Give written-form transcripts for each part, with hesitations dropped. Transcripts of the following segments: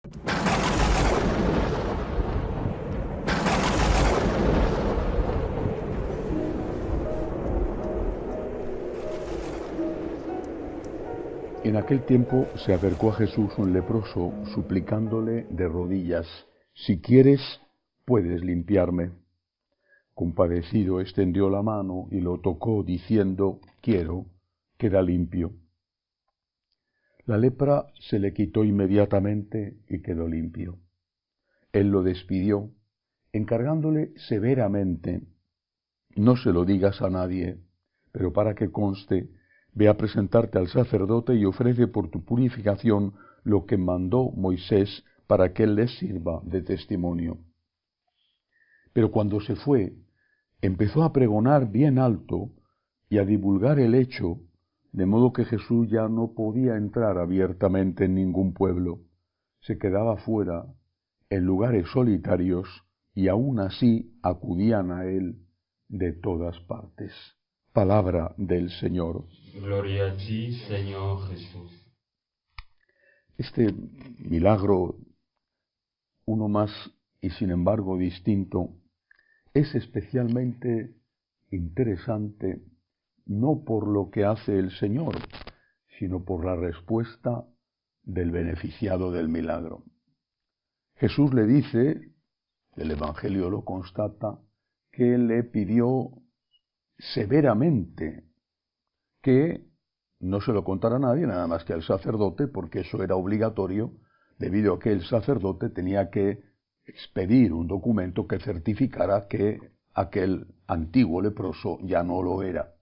En aquel tiempo se acercó a Jesús un leproso, suplicándole de rodillas: «Si quieres, puedes limpiarme». Compadecido, extendió la mano y lo tocó, diciendo: «Quiero, queda limpio». La lepra se le quitó inmediatamente y quedó limpio. Él lo despidió, encargándole severamente: «No se lo digas a nadie, pero para que conste, ve a presentarte al sacerdote y ofrece por tu purificación lo que mandó Moisés para que él les sirva de testimonio». Pero cuando se fue, empezó a pregonar bien alto y a divulgar el hecho, de modo que Jesús ya no podía entrar abiertamente en ningún pueblo. Se quedaba fuera, en lugares solitarios, y aún así acudían a él de todas partes. Palabra del Señor. Gloria a ti, Señor Jesús. Este milagro, uno más y sin embargo distinto, es especialmente interesante no por lo que hace el Señor, sino por la respuesta del beneficiado del milagro. Jesús le dice, el Evangelio lo constata, que le pidió severamente que no se lo contara a nadie, nada más que al sacerdote, porque eso era obligatorio, debido a que el sacerdote tenía que expedir un documento que certificara que aquel antiguo leproso ya no lo era.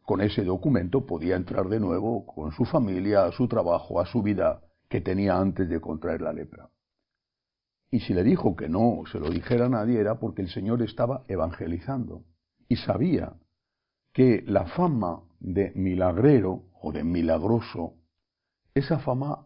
Con ese documento podía entrar de nuevo con su familia, a su trabajo, a su vida que tenía antes de contraer la lepra. Y si le dijo que no se lo dijera a nadie era porque el Señor estaba evangelizando y sabía que la fama de milagrero o de milagroso, esa fama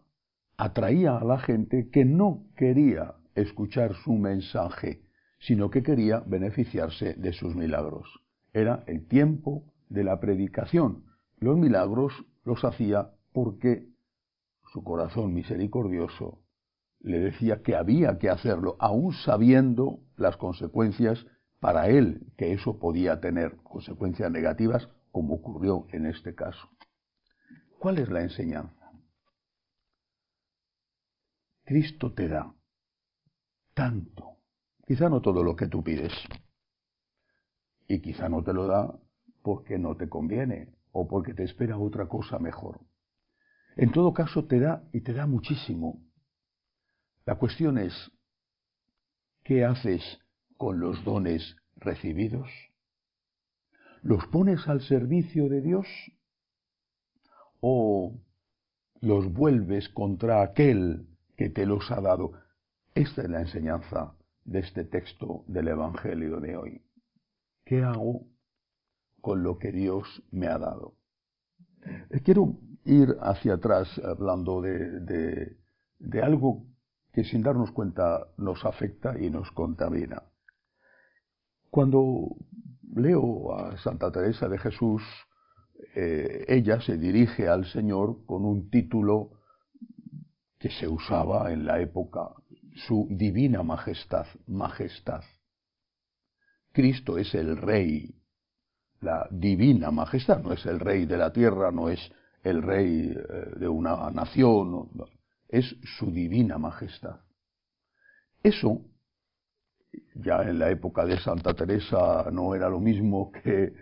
atraía a la gente que no quería escuchar su mensaje, sino que quería beneficiarse de sus milagros. Era el tiempo de la predicación. Los milagros los hacía porque su corazón misericordioso le decía que había que hacerlo, aún sabiendo las consecuencias para él que eso podía tener, consecuencias negativas, como ocurrió en este caso. ¿Cuál es la enseñanza? Cristo te da tanto, quizá no todo lo que tú pides, y quizá no te lo da porque no te conviene o porque te espera otra cosa mejor. En todo caso te da y te da muchísimo. La cuestión es, ¿qué haces con los dones recibidos? ¿Los pones al servicio de Dios o los vuelves contra aquel que te los ha dado? Esta es la enseñanza de este texto del Evangelio de hoy. ¿Qué hago con lo que Dios me ha dado? Quiero ir hacia atrás hablando de algo que sin darnos cuenta nos afecta y nos contamina. Cuando leo a Santa Teresa de Jesús, ella se dirige al Señor con un título que se usaba en la época, su divina majestad, majestad. Cristo es el Rey, la divina majestad, no es el Rey de la tierra, no es el Rey de una nación, no, es su divina majestad. Eso, ya en la época de Santa Teresa no era lo mismo que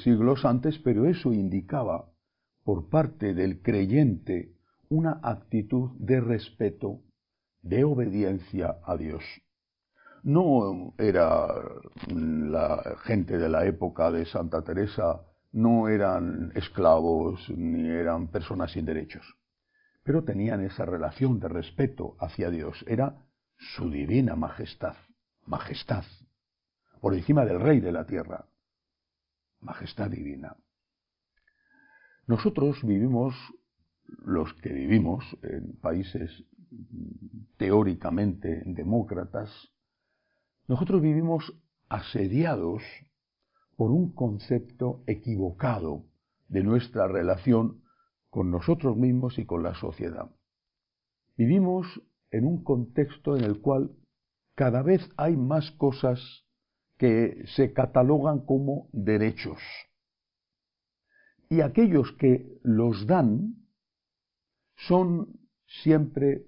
siglos antes, pero eso indicaba por parte del creyente una actitud de respeto, de obediencia a Dios. No era la gente de la época de Santa Teresa, no eran esclavos ni eran personas sin derechos, pero tenían esa relación de respeto hacia Dios. Era su divina majestad, majestad, por encima del rey de la tierra, majestad divina. Nosotros vivimos, los que vivimos en países teóricamente demócratas, nosotros vivimos asediados por un concepto equivocado de nuestra relación con nosotros mismos y con la sociedad. Vivimos en un contexto en el cual cada vez hay más cosas que se catalogan como derechos. Y aquellos que los dan son siempre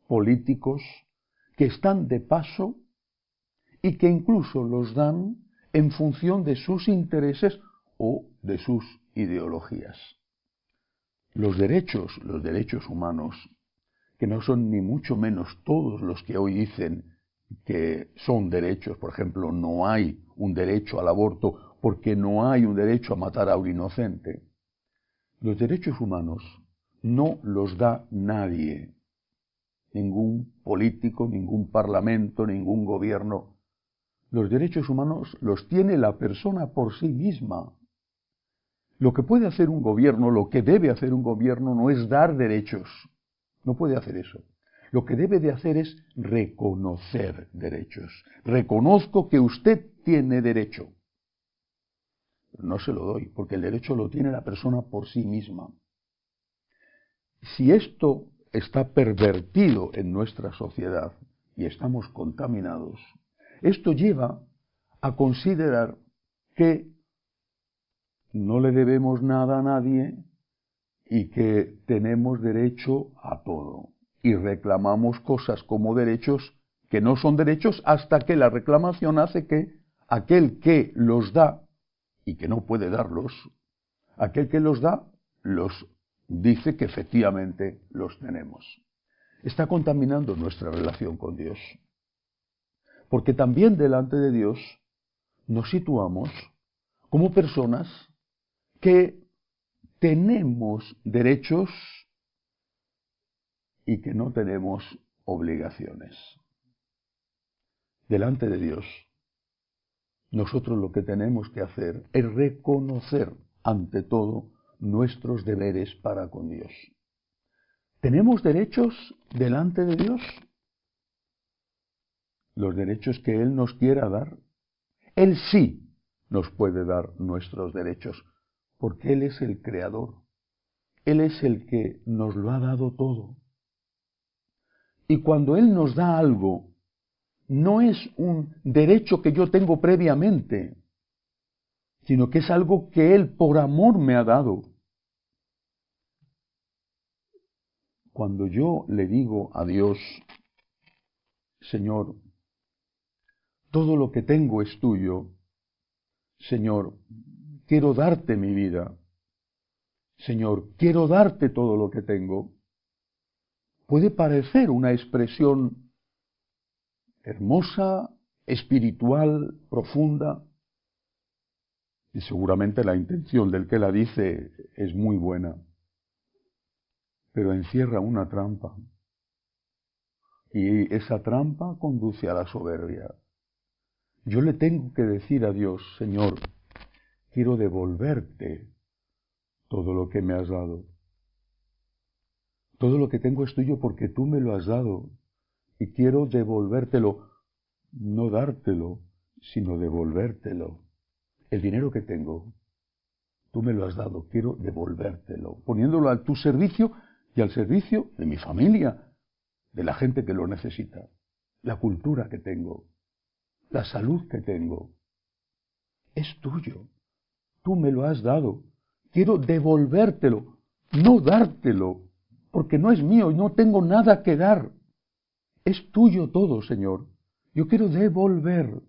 políticos que están de paso y que incluso los dan en función de sus intereses o de sus ideologías. Los derechos humanos, que no son ni mucho menos todos los que hoy dicen que son derechos, por ejemplo, no hay un derecho al aborto porque no hay un derecho a matar a un inocente. Los derechos humanos no los da nadie, ningún político, ningún parlamento, ningún gobierno. Los derechos humanos los tiene la persona por sí misma. Lo que puede hacer un gobierno, lo que debe hacer un gobierno no es dar derechos. No puede hacer eso. Lo que debe de hacer es reconocer derechos. Reconozco que usted tiene derecho. No se lo doy, porque el derecho lo tiene la persona por sí misma. Si esto está pervertido en nuestra sociedad y estamos contaminados, esto lleva a considerar que no le debemos nada a nadie y que tenemos derecho a todo. Y reclamamos cosas como derechos que no son derechos hasta que la reclamación hace que aquel que los da y que no puede darlos, aquel que los da los dice que efectivamente los tenemos. Está contaminando nuestra relación con Dios. Porque también delante de Dios nos situamos como personas que tenemos derechos y que no tenemos obligaciones. Delante de Dios, nosotros lo que tenemos que hacer es reconocer ante todo nuestros deberes para con Dios. ¿Tenemos derechos delante de Dios? Los derechos que Él nos quiera dar. Él sí nos puede dar nuestros derechos, porque Él es el Creador. Él es el que nos lo ha dado todo. Y cuando Él nos da algo, no es un derecho que yo tengo previamente, sino que es algo que Él por amor me ha dado. Cuando yo le digo a Dios, Señor, todo lo que tengo es tuyo, Señor, quiero darte mi vida, Señor, quiero darte todo lo que tengo, puede parecer una expresión hermosa, espiritual, profunda, y seguramente la intención del que la dice es muy buena, pero encierra una trampa, y esa trampa conduce a la soberbia. Yo le tengo que decir a Dios, Señor, quiero devolverte todo lo que me has dado. Todo lo que tengo es tuyo porque tú me lo has dado. Y quiero devolvértelo, no dártelo, sino devolvértelo. El dinero que tengo, tú me lo has dado, quiero devolvértelo, poniéndolo a tu servicio y al servicio de mi familia, de la gente que lo necesita, la cultura que tengo, la salud que tengo. Es tuyo, tú me lo has dado, quiero devolvértelo, no dártelo, porque no es mío y no tengo nada que dar. Es tuyo todo, Señor. Yo quiero devolver.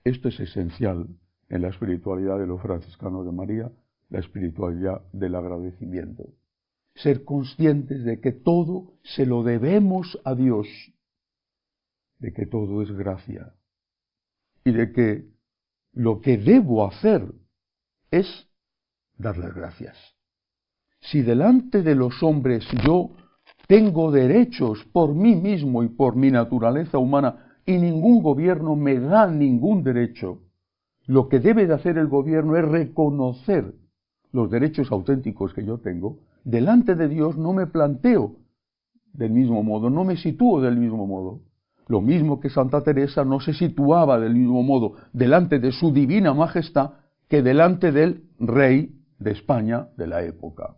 Esto es esencial en la espiritualidad de los franciscanos de María, la espiritualidad del agradecimiento. Ser conscientes de que todo se lo debemos a Dios, de que todo es gracia y de que lo que debo hacer es dar las gracias. Si delante de los hombres yo tengo derechos por mí mismo y por mi naturaleza humana y ningún gobierno me da ningún derecho, lo que debe de hacer el gobierno es reconocer los derechos auténticos que yo tengo. Delante de Dios no me planteo del mismo modo, no me sitúo del mismo modo. Lo mismo que Santa Teresa no se situaba del mismo modo delante de su divina majestad que delante del rey de España de la época.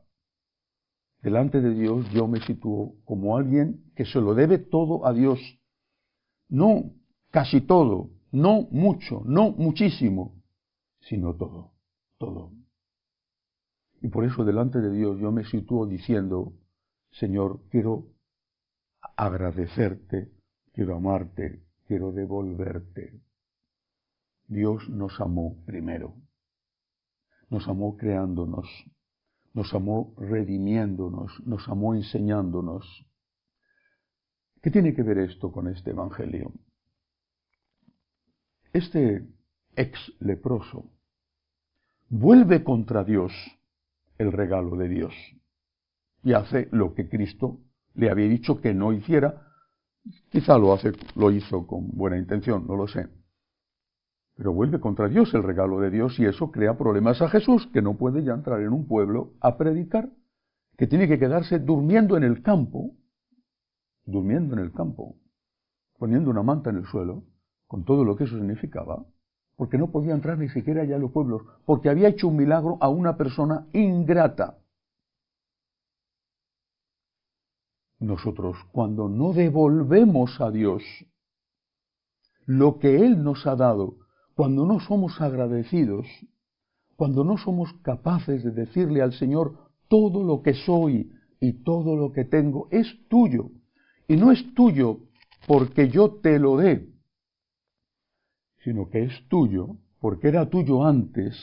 delante de Dios yo me sitúo como alguien que se lo debe todo a Dios. No casi todo, no mucho, no muchísimo, sino todo, todo. Y por eso delante de Dios yo me sitúo diciendo, Señor, quiero agradecerte, quiero amarte, quiero devolverte. Dios nos amó primero, nos amó creándonos, nos amó redimiéndonos, nos amó enseñándonos. ¿Qué tiene que ver esto con este evangelio? Este ex leproso vuelve contra Dios el regalo de Dios y hace lo que Cristo le había dicho que no hiciera. Quizá lo hizo con buena intención, no lo sé. Pero vuelve contra Dios el regalo de Dios y eso crea problemas a Jesús, que no puede ya entrar en un pueblo a predicar, que tiene que quedarse durmiendo en el campo, poniendo una manta en el suelo, con todo lo que eso significaba, porque no podía entrar ni siquiera allá a los pueblos, porque había hecho un milagro a una persona ingrata. Nosotros, cuando no devolvemos a Dios lo que Él nos ha dado, cuando no somos agradecidos, cuando no somos capaces de decirle al Señor, todo lo que soy y todo lo que tengo es tuyo, y no es tuyo porque yo te lo dé, sino que es tuyo porque era tuyo antes,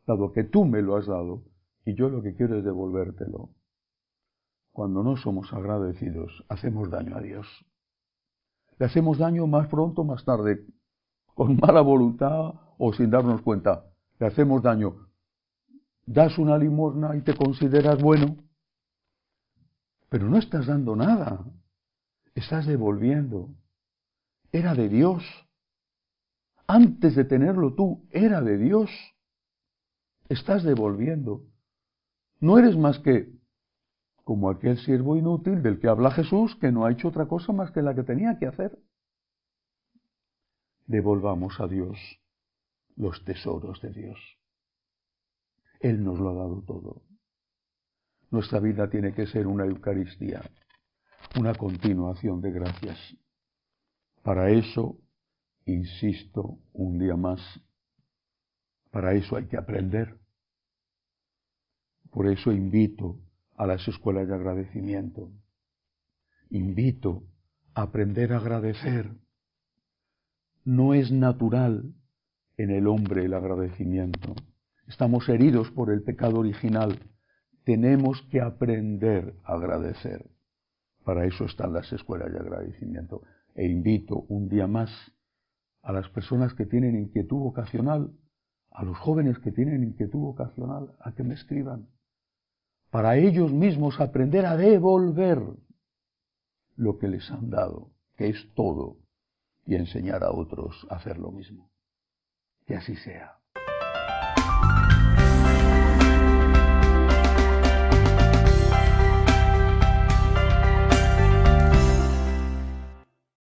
dado que tú me lo has dado, y yo lo que quiero es devolvértelo. Cuando no somos agradecidos, hacemos daño a Dios. Le hacemos daño más pronto o más tarde, con mala voluntad o sin darnos cuenta. Le hacemos daño. Das una limosna y te consideras bueno, pero no estás dando nada. Estás devolviendo. Era de Dios. Antes de tenerlo tú, era de Dios. Estás devolviendo. No eres más que como aquel siervo inútil del que habla Jesús, que no ha hecho otra cosa más que la que tenía que hacer. Devolvamos a Dios los tesoros de Dios. Él nos lo ha dado todo. Nuestra vida tiene que ser una Eucaristía, una continuación de gracias. Para eso, insisto un día más, para eso hay que aprender. Por eso invito a las escuelas de agradecimiento. Invito a aprender a agradecer. No es natural en el hombre el agradecimiento. Estamos heridos por el pecado original. Tenemos que aprender a agradecer. Para eso están las escuelas de agradecimiento. E invito un día más a las personas que tienen inquietud vocacional, a los jóvenes que tienen inquietud vocacional, a que me escriban. Para ellos mismos aprender a devolver lo que les han dado, que es todo, y enseñar a otros a hacer lo mismo. Que así sea.